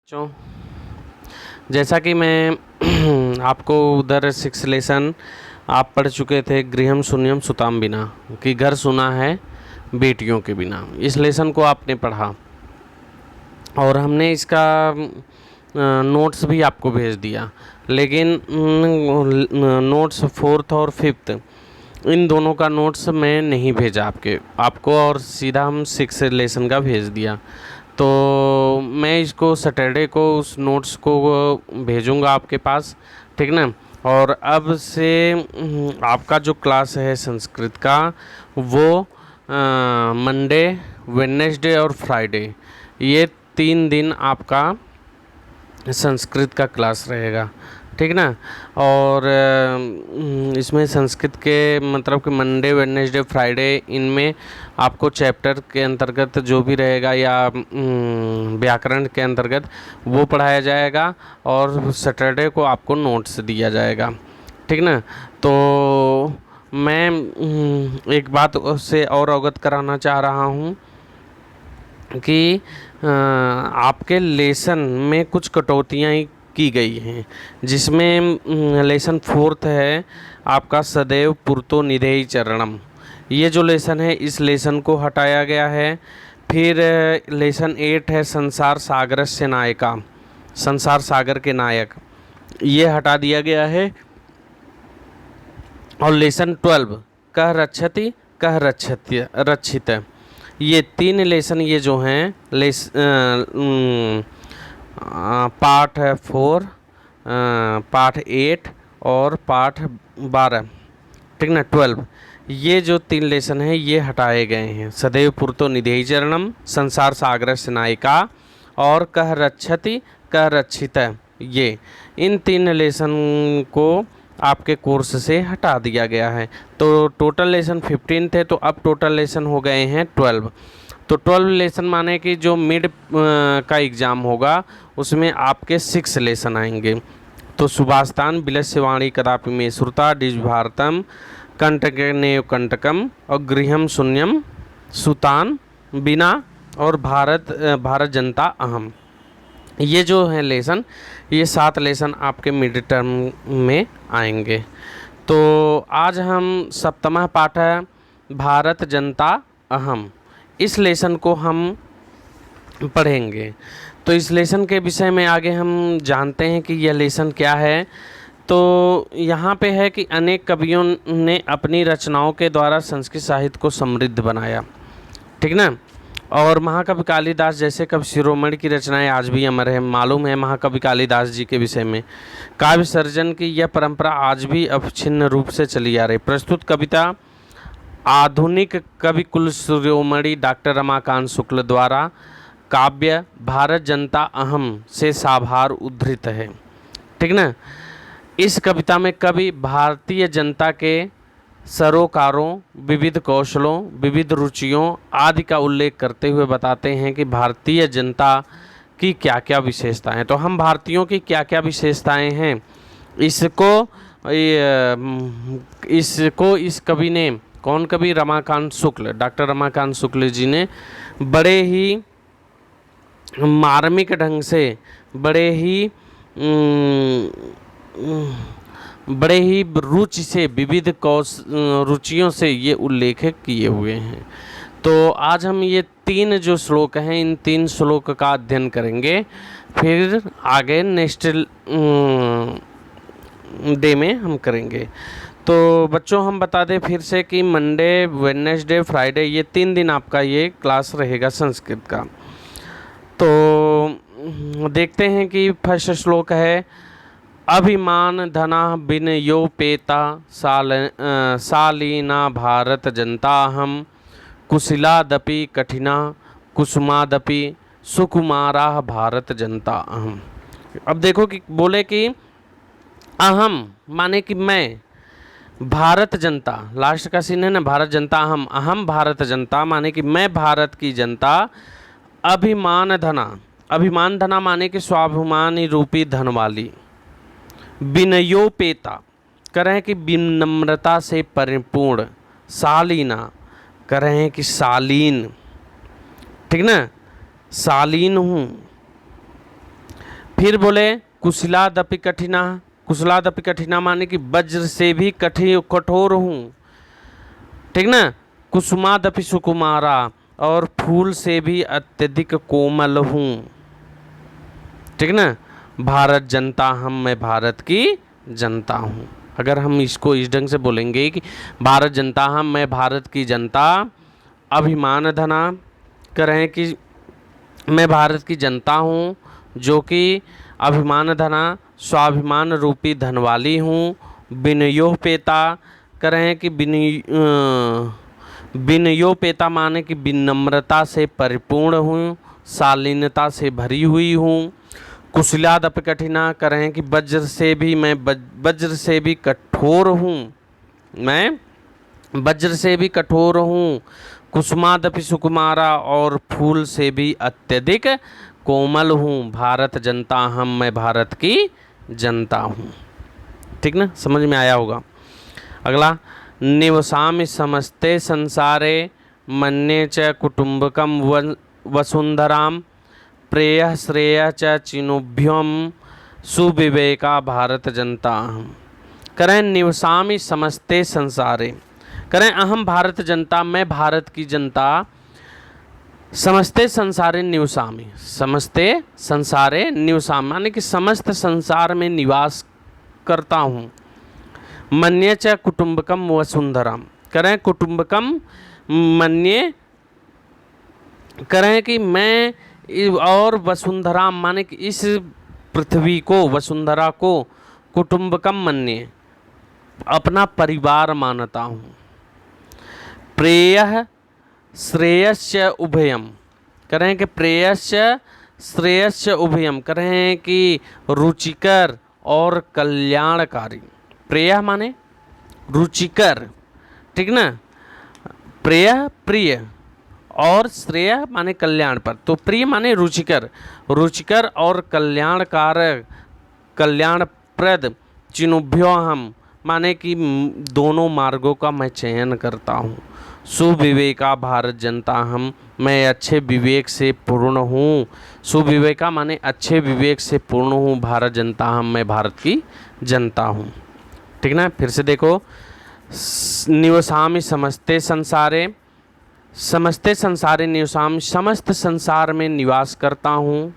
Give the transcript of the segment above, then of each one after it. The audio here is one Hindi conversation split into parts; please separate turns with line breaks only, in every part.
बच्चों, जैसा कि मैं आपको उधर 6 लेसन आप पढ़ चुके थे, गृहम शून्यम सुताम बिना, कि घर सुना है बेटियों के बिना। इस लेसन को आपने पढ़ा और हमने इसका नोट्स भी आपको भेज दिया, लेकिन नोट्स 4th और 5th इन दोनों का नोट्स मैं नहीं भेजा आपको और सीधा हम 6 लेसन का भेज दिया। तो मैं इसको सैटरडे को उस नोट्स को भेजूंगा आपके पास, ठीक ना। और अब से आपका जो क्लास है संस्कृत का, वो मंडे, वेडनेसडे और फ्राइडे, ये 3 दिन आपका संस्कृत का क्लास रहेगा, ठीक ना। और इसमें संस्कृत के मतलब कि मंडे, वेडनेसडे, फ्राइडे, इनमें आपको चैप्टर के अंतर्गत जो भी रहेगा या व्याकरण के अंतर्गत वो पढ़ाया जाएगा और सैटरडे को आपको नोट्स दिया जाएगा, ठीक ना। तो मैं एक बात से और अवगत कराना चाह रहा हूँ कि आपके लेसन में कुछ कटौतियाँ की गई हैं, जिसमें लेसन 4th है आपका सदैव पुरतो निधेय चरणम। ये जो लेसन है, इस लेसन को हटाया गया है। फिर लेसन 8 है संसार सागरस्य नायका, संसार सागर के नायक, ये हटा दिया गया है। और लेसन 12 कह रक्षति कह रक्षित, ये 3 लेसन ये जो हैं पाठ 4, पाठ 8 और पाठ 12, ठीक ना, 12, ये जो 3 लेसन हैं ये हटाए गए हैं। सदैव पुरतो निधेय चरणम, संसार सागर से नायिका और कह रक्षति कह रक्षित, ये इन 3 लेसन को आपके कोर्स से हटा दिया गया है। तो टोटल लेसन 15 थे, तो अब टोटल लेसन हो गए हैं 12। तो 12 लेसन माने कि जो मिड का एग्ज़ाम होगा उसमें आपके 6 लेसन आएंगे। तो सुभाषतान बिलस्यवाणी कदापि में श्रुता डिज भारतम कंटकनेव कंटकम और गृहम शून्यम सुतान बिना और भारत जनता अहम, ये जो है लेसन, ये 7 लेसन आपके मिड टर्म में आएंगे। तो आज हम सप्तमः पाठ है भारत जनता अहम, इस लेसन को हम पढ़ेंगे। तो इस लेसन के विषय में आगे हम जानते हैं कि यह लेसन क्या है। तो यहाँ पे है कि अनेक कवियों ने अपनी रचनाओं के द्वारा संस्कृत साहित्य को समृद्ध बनाया, ठीक ना। और महाकवि कालिदास जैसे कवि शिरोमणि की रचनाएं आज भी अमर है। मालूम है महाकवि कालिदास जी के विषय में, काव्य सर्जन की यह परंपरा आज भी अविच्छिन्न रूप से चली आ रही। प्रस्तुत कविता आधुनिक कवि कुल शिरोमणि डॉक्टर रमाकांत शुक्ल द्वारा काव्य भारत जनता अहम से साभार उद्धृत है, ठीक ना। इस कविता में कवि भारतीय जनता के सरोकारों, विविध कौशलों, विविध रुचियों आदि का उल्लेख करते हुए बताते हैं कि भारतीय जनता की क्या क्या विशेषताएं। तो हम भारतीयों की क्या क्या विशेषताएं हैं, इसको इस कवि ने, कौन कवि, रमाकांत शुक्ल, डॉक्टर रमाकांत शुक्ल जी ने बड़े ही मार्मिक ढंग से, बड़े ही रुचि से, विविध रुचियों से ये उल्लेख किए हुए हैं। तो आज हम ये 3 जो श्लोक हैं, इन 3 श्लोक का अध्ययन करेंगे, फिर आगे नेक्स्ट डे में हम करेंगे। तो बच्चों हम बता दें फिर से कि मंडे, वेडनेसडे, फ्राइडे, ये 3 दिन आपका ये क्लास रहेगा संस्कृत का। तो देखते हैं कि फर्स्ट श्लोक है अभिमान धना बिन यो पेता सालीना भारत जनता हम कुशिलादपि कठिना कुसुमादपि सुकुमारा भारत जनता अहम। अब देखो कि बोले कि अहम माने कि मैं, भारत जनता, लास्ट का सीन है ना, भारत जनता अहम, अहम भारत जनता माने कि मैं भारत की जनता, अभिमान धना, अभिमान धना माने कि स्वाभिमानी रूपी धन वाली, विनयोपेता कह रहे हैं कि विनम्रता से परिपूर्ण, शालीना कह रहे हैं कि शालीन, ठीक ना, शालीन हूँ, फिर बोले कुशलादपि कठिना, कुशलादपि कठिना माने कि वज्र से भी कठोर हूँ, ठीक ना। कुसुमादपि सुकुमारा, और फूल से भी अत्यधिक कोमल हूँ, ठीक ना। भारत जनता हम, मैं भारत की जनता हूँ। अगर हम इसको इस ढंग से बोलेंगे कि भारत जनता हम, मैं भारत की जनता, अभिमान धना, कह रहे हैं कि मैं भारत की जनता हूँ जो कि अभिमान धना, स्वाभिमान रूपी धन वाली हूँ। विनयोपेता, कह रहे हैं कि विनयोपेता माने कि विनम्रता से परिपूर्ण हूँ, शालीनता से भरी हुई हूँ। कुशलादपि कठिना, कह रहे हैं कि वज्र से भी कठोर हूँ, मैं वज्र से भी कठोर हूँ। कुसुमादपि सुकुमारा, और फूल से भी अत्यधिक कोमल हूँ। भारत जनता हम, मैं भारत की जनता हूँ, ठीक ना, समझ में आया होगा। अगला, निवसामि समस्ते संसारे, मन्ये च कुटुम्बकम वसुंधराम, प्रेयः श्रेयः च चिनुभ्यम, सुविवेका भारत जनता अहम। करें निवसामि समस्ते संसारे, करें अहम भारत जनता, मैं भारत की जनता, समस्ते संसारे निवसामि, समस्ते संसारे निवसामि माने कि समस्त संसार में निवास करता हूँ। मन्ये च कुटुम्बकम वसुंधराम, करें कुटुम्बकम मन्ये, करें कि मैं, और वसुंधरा माने कि इस पृथ्वी को, वसुंधरा को, कुटुम्बकम मन्ये अपना परिवार मानता हूँ। प्रेयः श्रेयश्च उभयम, करें कि प्रेयश्च श्रेयश्च उभयम, करें कि रुचिकर और कल्याणकारी। प्रेयः माने रुचिकर, ठीक ना, प्रेयः प्रिय, और श्रेय माने कल्याण पर, तो प्रिय माने रुचिकर, रुचिकर और कल्याणकारक, कल्याणप्रद। चिनुभ्यो हम माने कि दोनों मार्गों का मैं चयन करता हूँ। सुविवेका भारत जनता हम, मैं अच्छे विवेक से पूर्ण हूँ। सुविवेका माने अच्छे विवेक से पूर्ण हूँ। भारत जनता हम, मैं भारत की जनता हूँ, ठीक ना। फिर से देखो, निवसामि समस्ते संसारे, समस्ते संसारे निवसामि, समस्त संसार में निवास करता हूँ।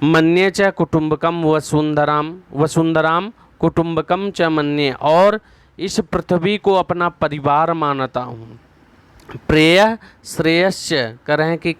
मन्ये च कुटुम्बकम वसुंधराम, वसुंधराम कुटुम्बकम च मन्ये, और इस पृथ्वी को अपना परिवार मानता हूँ। प्रेय श्रेयश्च, कह रहे हैं कि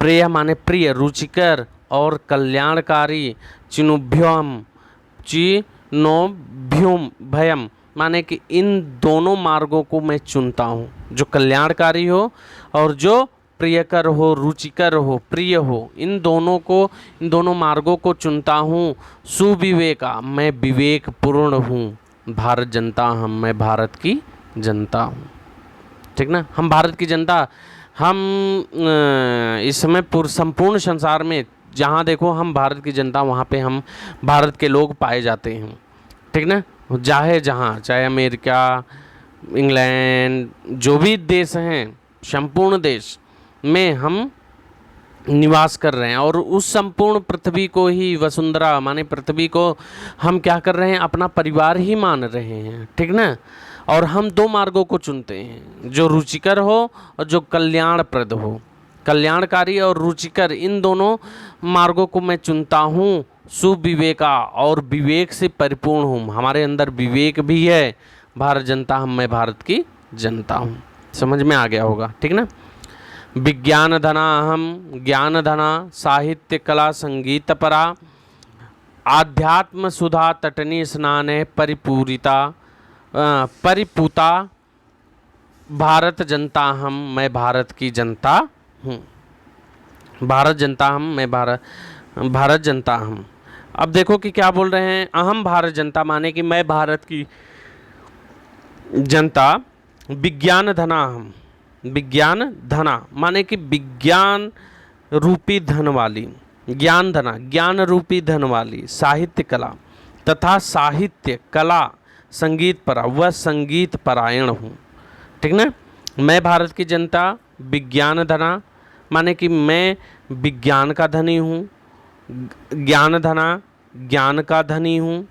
प्रेय माने प्रिय, रुचिकर और कल्याणकारी। चिनुभ्यम, चिनोभ्युम भयम माने कि इन दोनों मार्गों को मैं चुनता हूँ, जो कल्याणकारी हो और जो प्रियकर हो, रुचिकर हो, प्रिय हो, इन दोनों मार्गों को चुनता हूँ। सुविवेका, मैं विवेक पूर्ण हूँ। भारत जनता हम, मैं भारत की जनता हूँ, ठीक ना। हम भारत की जनता, हम इस समय संपूर्ण संसार में जहाँ देखो हम भारत की जनता, वहाँ पे हम भारत के लोग पाए जाते हैं, ठीक ना। चाहे जहाँ, चाहे अमेरिका, इंग्लैंड, जो भी देश हैं, संपूर्ण देश में हम निवास कर रहे हैं, और उस संपूर्ण पृथ्वी को ही, वसुंधरा माने पृथ्वी को हम क्या कर रहे हैं, अपना परिवार ही मान रहे हैं, ठीक ना। और हम दो मार्गों को चुनते हैं, जो रुचिकर हो और जो कल्याणप्रद हो। कल्याणकारी और रुचिकर, इन दोनों मार्गों को मैं चुनता हूँ। सुविवेका, और विवेक से परिपूर्ण हूँ, हमारे अंदर विवेक भी है। भारत जनता हम, मैं भारत की जनता हूँ। समझ में आ गया होगा, ठीक ना। विज्ञान धना हम, ज्ञान धना, साहित्य कला संगीत परा, आध्यात्म सुधा तटनी स्नाने परिपूता। भारत जनता हम, मैं भारत की जनता हूँ। भारत जनता हम, मैं भारत जनता हम। अब देखो कि क्या बोल रहे हैं, अहम भारत जनता माने कि मैं भारत की जनता। विज्ञान धना हम, विज्ञान धना माने कि विज्ञान रूपी धन वाली, ज्ञान धना ज्ञान रूपी धन वाली, साहित्य कला तथा साहित्य कला संगीत परा, वह संगीत परायण हूँ, ठीक ना। मैं भारत की जनता, विज्ञान धना माने कि मैं विज्ञान का धनी हूँ, ज्ञान धना, ज्ञान का धनी हूँ,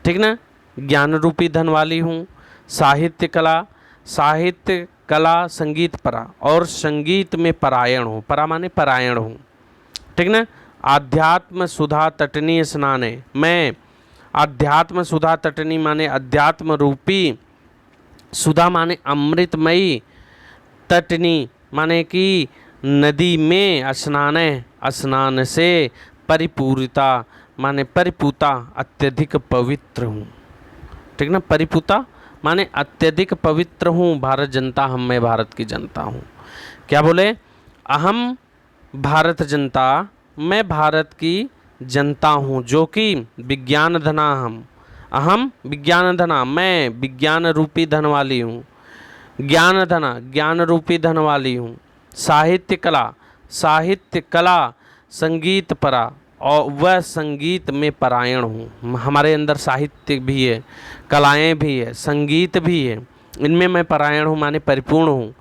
ठीक ना, ज्ञान रूपी धन वाली हूँ। साहित्य कला, साहित्य कला संगीत परा, और संगीत में परायण हूँ, परा माने परायण हूँ, ठीक ना। आध्यात्म सुधा तटनी स्नाने, मैं आध्यात्म सुधा तटनी माने अध्यात्म रूपी, सुधा माने अमृतमयी, तटनी माने कि नदी में, स्नान से, परिपूरिता माने परिपूता, अत्यधिक पवित्र हूँ, ठीक ना। परिपूता माने अत्यधिक पवित्र हूँ। भारत जनता, हम मैं भारत की जनता हूँ। क्या बोले? अहम भारत जनता, मैं भारत की जनता हूँ, जो कि विज्ञान धना, अहम विज्ञान धना, मैं विज्ञान रूपी धन वाली हूँ। ज्ञान धना, ज्ञान रूपी धन वाली हूँ। साहित्य कला, साहित्य कला संगीत परा, और वह संगीत में परायण हूँ। हमारे अंदर साहित्य भी है, कलाएं भी है, संगीत भी है, इनमें मैं परायण हूँ माने परिपूर्ण हूँ।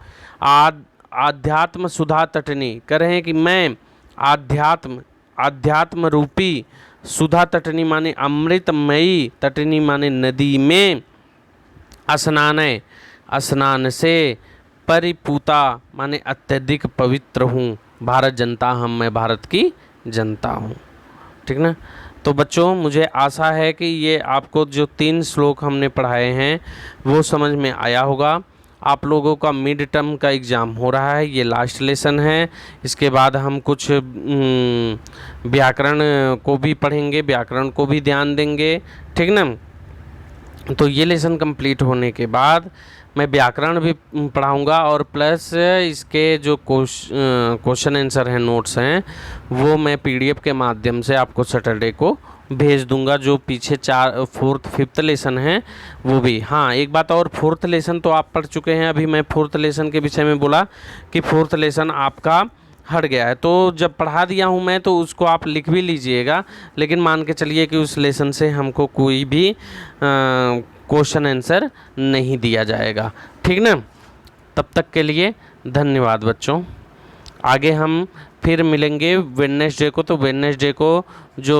आध्यात्म सुधा तटनी, कह रहे हैं कि मैं आध्यात्म रूपी, सुधा तटनी माने अमृतमयी, तटनी माने नदी में, स्नान से, परिपूता माने अत्यधिक पवित्र हूँ। भारत जनता, हम मैं भारत की जनता हूँ, ठीक ना। तो बच्चों, मुझे आशा है कि ये आपको जो 3 श्लोक हमने पढ़ाए हैं वो समझ में आया होगा। आप लोगों का मिड टर्म का एग्ज़ाम हो रहा है, ये लास्ट लेसन है। इसके बाद हम कुछ व्याकरण को भी पढ़ेंगे, व्याकरण को भी ध्यान देंगे, ठीक ना। तो ये लेसन कंप्लीट होने के बाद मैं व्याकरण भी पढ़ाऊंगा, और प्लस इसके जो क्वेश्चन आंसर हैं, नोट्स हैं, वो मैं पीडीएफ के माध्यम से आपको सैटरडे को भेज दूंगा। जो पीछे 4th 5th लेसन है वो भी। हाँ, एक बात और, 4th लेसन तो आप पढ़ चुके हैं। अभी मैं 4th लेसन के विषय में बोला कि 4th लेसन आपका हट गया है, तो जब पढ़ा दिया हूँ मैं तो उसको आप लिख भी लीजिएगा, लेकिन मान के चलिए कि उस लेसन से हमको कोई भी क्वेश्चन आंसर नहीं दिया जाएगा, ठीक ना। तब तक के लिए धन्यवाद बच्चों। आगे हम फिर मिलेंगे वेडनेसडे को। तो वेडनेसडे को जो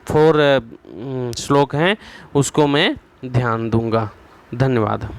4 श्लोक हैं उसको मैं ध्यान दूंगा। धन्यवाद।